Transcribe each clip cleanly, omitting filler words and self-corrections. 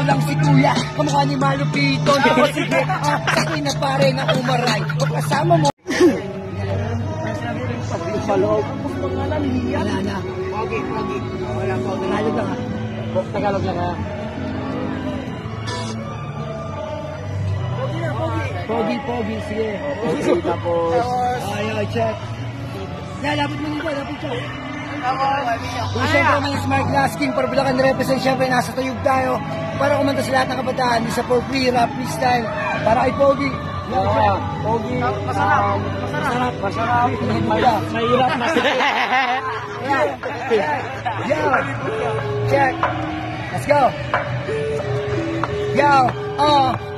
lang si kuya, kamukha ni Malupiton. O sige, sakoy na pare na umaray. O kasama mo. Paloob. Wala na. Pogi. Wala po. Tagalog lang ha. Tagalog lang ha. Pogi. Sige. Okay, tapos. Ay, check. Lapit mo nito. Kung siyempre may smart glass king para Bulacan represent, siyempre nasa tuyog tayo para kumanta sa lahat ng kabataan. Isa for free, rap, freestyle, para kay Pogi. Pogi. Masarap. Mahirap. Check. Let's go.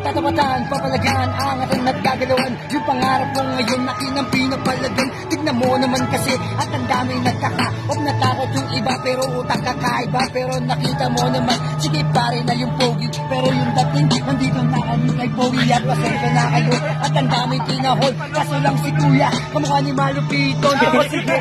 Tatapatan, papalagaan, angatan at gagalawan. Yung pangarap ko ngayon na inang pinapalagan. Tignan mo naman kasi at ang daming nagkaka-op. Natakot yung iba pero utak kakaiba. Pero nakita mo naman, sige pare na yung Pogi. Pero yung dating, nandito na kami kay Pogi. At pasensya na kayo at ang daming pinahol. Kaso lang si kuya, kamukha ni Malupiton. O sige,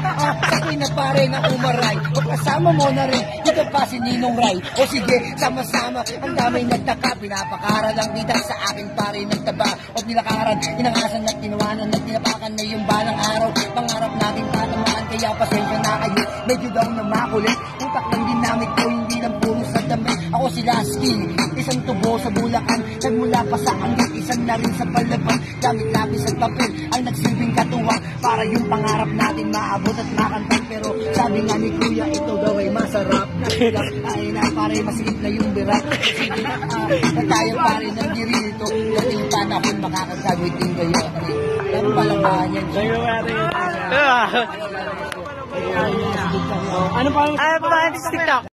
sakoy na pare na umaray. O kasama mo na rin, ito pa si Ninong Ray. O sige, sama-sama, ang daming nagtaka. Pinapakara lang kita sa aking pare nagtaba o nilakaran, inangasan at tinawanan at tinapakan na yung balang araw. Pangarap natin tatamaan kaya pasensya na kayo. Medyo daw na makulit, utak ng dinamit ko hindi lang puro sa damit. Ako si Lasky, isang tubo sa Bulacan, nagmula pa sa anggit, isang na rin sa Palaban. Gamit lapis at papel ang nagsilbing katuwang para yung pangarap natin maabot at makantay. Pero sabi nga ni kuya, ito daw ay masarap. Ay na pare, masigit na yung birak. Sige na tayo pare ng dirito. Dating panahon makakagawitin kayo. Pero palamahan yan. Ano pa? Ano pa? TikTok.